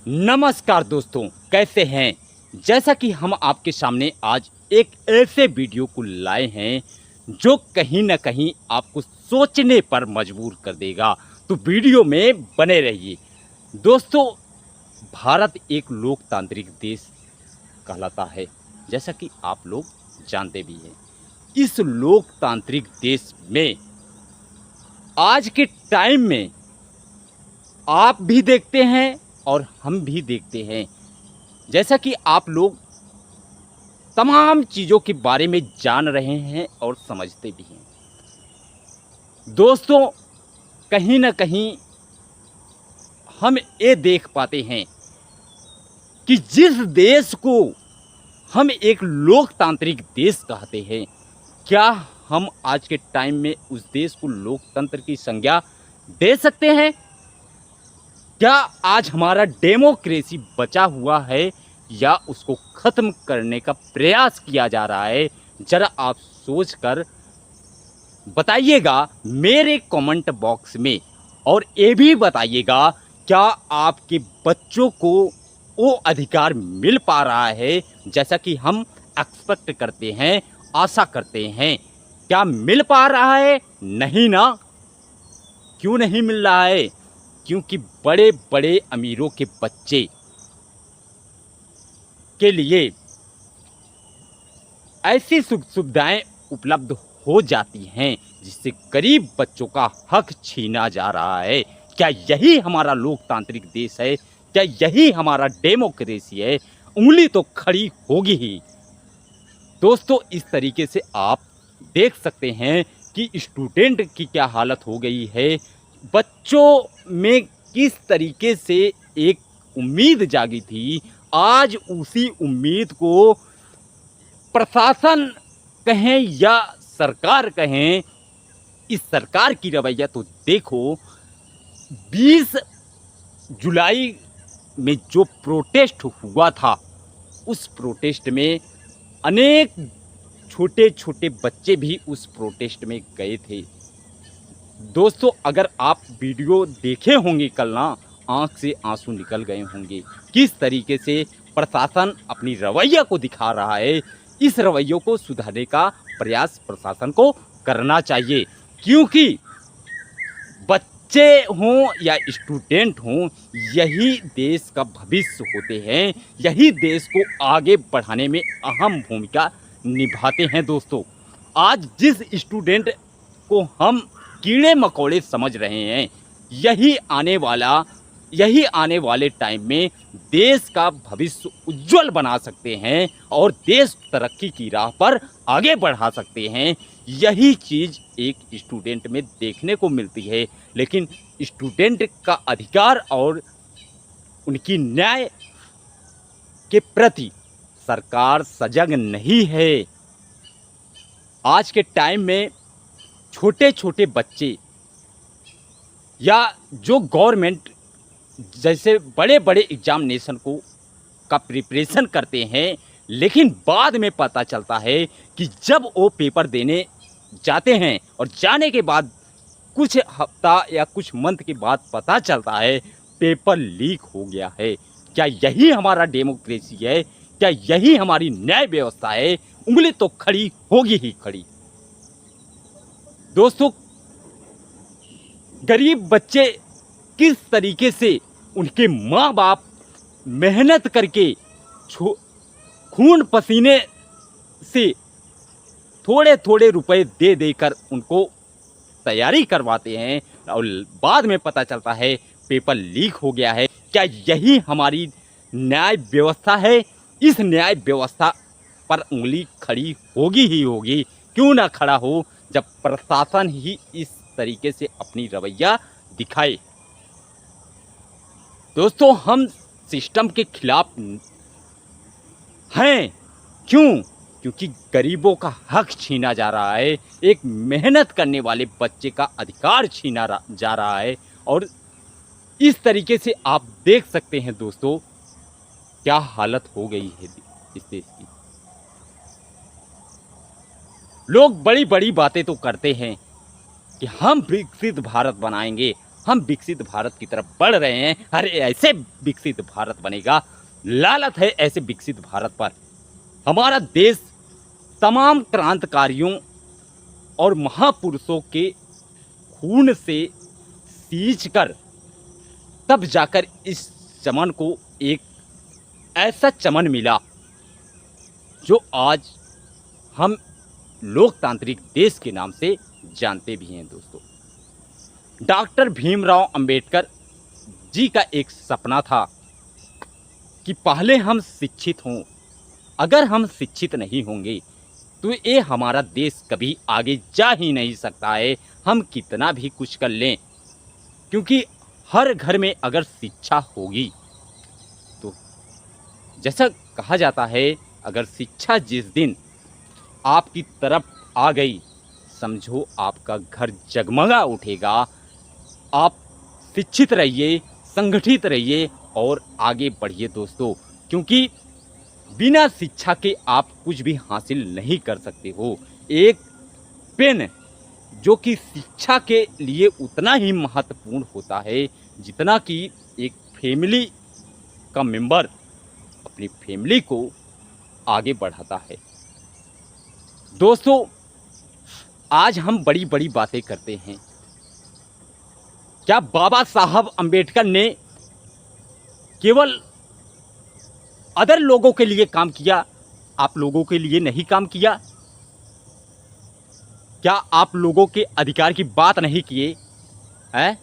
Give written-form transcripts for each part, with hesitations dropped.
नमस्कार दोस्तों, कैसे हैं। जैसा कि हम आपके सामने आज एक ऐसे वीडियो को लाए हैं जो कहीं ना कहीं आपको सोचने पर मजबूर कर देगा, तो वीडियो में बने रहिए। दोस्तों, भारत एक लोकतांत्रिक देश कहलाता है, जैसा कि आप लोग जानते भी हैं। इस लोकतांत्रिक देश में आज के टाइम में आप भी देखते हैं और हम भी देखते हैं, जैसा कि आप लोग तमाम चीज़ों के बारे में जान रहे हैं और समझते भी हैं। दोस्तों, कहीं ना कहीं हम ये देख पाते हैं कि जिस देश को हम एक लोकतांत्रिक देश कहते हैं, क्या हम आज के टाइम में उस देश को लोकतंत्र की संज्ञा दे सकते हैं? क्या आज हमारा डेमोक्रेसी बचा हुआ है या उसको ख़त्म करने का प्रयास किया जा रहा है? ज़रा आप सोच कर बताइएगा मेरे कमेंट बॉक्स में। और ये भी बताइएगा, क्या आपके बच्चों को वो अधिकार मिल पा रहा है जैसा कि हम एक्सपेक्ट करते हैं, आशा करते हैं? क्या मिल पा रहा है? नहीं ना। क्यों नहीं मिल रहा है? क्योंकि बड़े बड़े अमीरों के बच्चे के लिए ऐसी सुख सुविधाएं उपलब्ध हो जाती हैं जिससे गरीब बच्चों का हक छीना जा रहा है। क्या यही हमारा लोकतांत्रिक देश है? क्या यही हमारा डेमोक्रेसी है? उंगली तो खड़ी होगी ही। दोस्तों, इस तरीके से आप देख सकते हैं कि स्टूडेंट की क्या हालत हो गई है। बच्चों में किस तरीके से एक उम्मीद जागी थी, आज उसी उम्मीद को प्रशासन कहें या सरकार कहें, इस सरकार की रवैया तो देखो। 20 जुलाई में जो प्रोटेस्ट हुआ था, उस प्रोटेस्ट में अनेक छोटे छोटे बच्चे भी उस प्रोटेस्ट में गए थे। दोस्तों, अगर आप वीडियो देखे होंगे कल ना, आंख से आंसू निकल गए होंगे। किस तरीके से प्रशासन अपनी रवैया को दिखा रहा है। इस रवैयों को सुधारने का प्रयास प्रशासन को करना चाहिए, क्योंकि बच्चे हों या स्टूडेंट हों, यही देश का भविष्य होते हैं, यही देश को आगे बढ़ाने में अहम भूमिका निभाते हैं। दोस्तों, आज जिस स्टूडेंट को हम कीड़े मकोड़े समझ रहे हैं, यही आने वाले टाइम में देश का भविष्य उज्जवल बना सकते हैं और देश तरक्की की राह पर आगे बढ़ा सकते हैं। यही चीज़ एक स्टूडेंट में देखने को मिलती है, लेकिन स्टूडेंट का अधिकार और उनकी न्याय के प्रति सरकार सजग नहीं है। आज के टाइम में छोटे छोटे बच्चे या जो गवर्नमेंट जैसे बड़े बड़े एग्जामिनेशन का प्रिपरेशन करते हैं, लेकिन बाद में पता चलता है कि जब वो पेपर देने जाते हैं और जाने के बाद कुछ हफ्ता या कुछ मंथ के बाद पता चलता है पेपर लीक हो गया है। क्या यही हमारा डेमोक्रेसी है? क्या यही हमारी न्याय व्यवस्था है? उंगली तो खड़ी होगी ही खड़ी। दोस्तों, गरीब बच्चे किस तरीके से उनके माँ बाप मेहनत करके खून पसीने से थोड़े थोड़े रुपए दे देकर उनको तैयारी करवाते हैं और बाद में पता चलता है पेपर लीक हो गया है। क्या यही हमारी न्याय व्यवस्था है? इस न्याय व्यवस्था पर उंगली खड़ी होगी ही होगी। क्यों ना खड़ा हो, जब प्रशासन ही इस तरीके से अपनी रवैया दिखाए। दोस्तों, हम सिस्टम के खिलाफ हैं। क्यों? क्योंकि गरीबों का हक छीना जा रहा है, एक मेहनत करने वाले बच्चे का अधिकार छीना जा रहा है। और इस तरीके से आप देख सकते हैं दोस्तों, क्या हालत हो गई है इस देश की। लोग बड़ी बड़ी बातें तो करते हैं कि हम विकसित भारत बनाएंगे, हम विकसित भारत की तरफ बढ़ रहे हैं। अरे ऐसे विकसित भारत बनेगा, लालत है ऐसे विकसित भारत पर। हमारा देश तमाम क्रांतिकारियों और महापुरुषों के खून से सींच कर तब जाकर इस चमन को एक ऐसा चमन मिला जो आज हम लोकतांत्रिक देश के नाम से जानते भी हैं दोस्तों। डॉक्टर भीमराव अंबेडकर जी का एक सपना था कि पहले हम शिक्षित हों। अगर हम शिक्षित नहीं होंगे तो ये हमारा देश कभी आगे जा ही नहीं सकता है, हम कितना भी कुछ कर लें। क्योंकि हर घर में अगर शिक्षा होगी तो जैसा कहा जाता है, अगर शिक्षा जिस दिन आपकी तरफ आ गई, समझो आपका घर जगमगा उठेगा। आप शिक्षित रहिए, संगठित रहिए और आगे बढ़िए दोस्तों, क्योंकि बिना शिक्षा के आप कुछ भी हासिल नहीं कर सकते हो। एक पेन जो कि शिक्षा के लिए उतना ही महत्वपूर्ण होता है जितना कि एक फैमिली का मेंबर अपनी फैमिली को आगे बढ़ाता है। दोस्तों, आज हम बड़ी बड़ी बातें करते हैं। क्या बाबा साहब अंबेडकर ने केवल अदर लोगों के लिए काम किया, आप लोगों के लिए नहीं काम किया? क्या आप लोगों के अधिकार की बात नहीं किए हैं?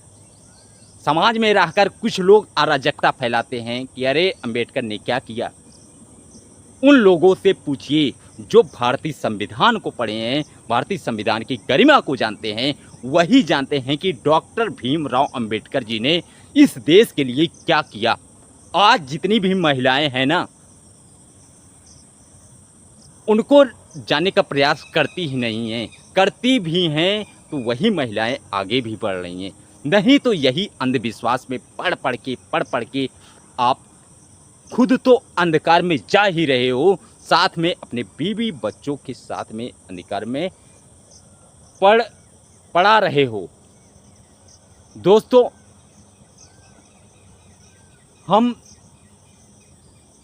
समाज में रहकर कुछ लोग अराजकता फैलाते हैं कि अरे अंबेडकर ने क्या किया। उन लोगों से पूछिए जो भारतीय संविधान को पढ़े हैं, भारतीय संविधान की गरिमा को जानते हैं। वही जानते हैं कि डॉक्टर भीमराव अंबेडकर जी ने इस देश के लिए क्या किया। आज जितनी भी महिलाएं हैं ना, उनको जानने का प्रयास करती ही नहीं हैं। करती भी हैं तो वही महिलाएं आगे भी बढ़ रही हैं। नहीं तो यही अंधविश्वास में पढ़ पढ़ के आप खुद तो अंधकार में जा ही रहे हो, साथ में अपने बीवी बच्चों के साथ में अंधकार में पड़ा रहे हो। दोस्तों, हम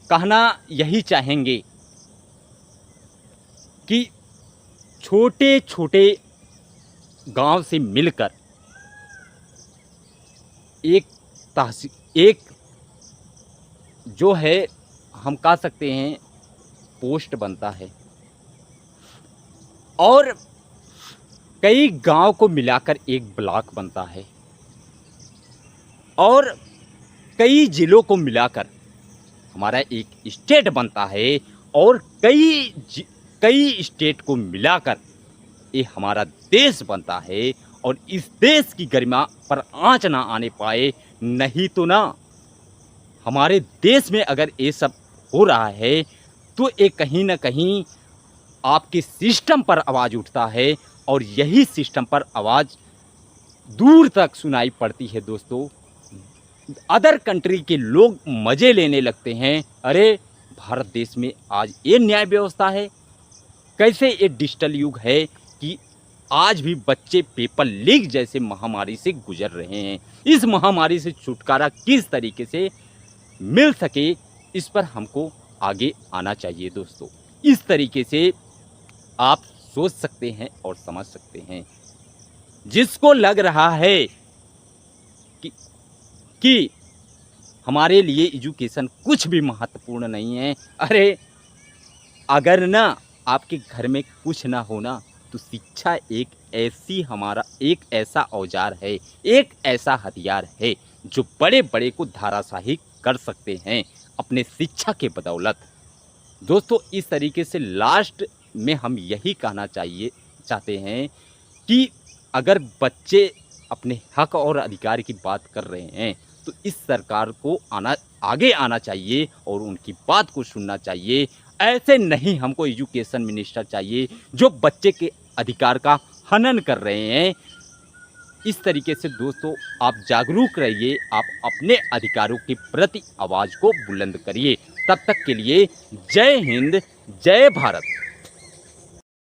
कहना यही चाहेंगे कि छोटे छोटे गांव से मिलकर एक जो है हम कह सकते हैं पोस्ट बनता है और कई गांव को मिलाकर एक ब्लॉक बनता है और कई जिलों को मिलाकर हमारा एक स्टेट बनता है और कई स्टेट को मिलाकर ये हमारा देश बनता है। और इस देश की गरिमा पर आंच ना आने पाए, नहीं तो ना हमारे देश में अगर ये सब हो रहा है तो ये कहीं ना कहीं आपके सिस्टम पर आवाज़ उठता है और यही सिस्टम पर आवाज़ दूर तक सुनाई पड़ती है। दोस्तों, अदर कंट्री के लोग मज़े लेने लगते हैं। अरे भारत देश में आज ये न्याय व्यवस्था है, कैसे ये डिजिटल युग है कि आज भी बच्चे पेपर लीक जैसे महामारी से गुजर रहे हैं। इस महामारी से छुटकारा किस तरीके से मिल सके, इस पर हमको आगे आना चाहिए। दोस्तों, इस तरीके से आप सोच सकते हैं और समझ सकते हैं। जिसको लग रहा है कि हमारे लिए एजुकेशन कुछ भी महत्वपूर्ण नहीं है, अरे अगर ना आपके घर में कुछ ना होना तो शिक्षा एक ऐसा औजार है, एक ऐसा हथियार है जो बड़े बड़े को धाराशाही कर सकते हैं अपने शिक्षा के बदौलत। दोस्तों, इस तरीके से लास्ट में हम यही कहना चाहते हैं कि अगर बच्चे अपने हक और अधिकार की बात कर रहे हैं तो इस सरकार को आगे आना चाहिए और उनकी बात को सुनना चाहिए। ऐसे नहीं हमको एजुकेशन मिनिस्टर चाहिए जो बच्चे के अधिकार का हनन कर रहे हैं। इस तरीके से दोस्तों आप जागरूक रहिए, आप अपने अधिकारों के प्रति आवाज़ को बुलंद करिए। तब तक के लिए जय हिंद, जय भारत।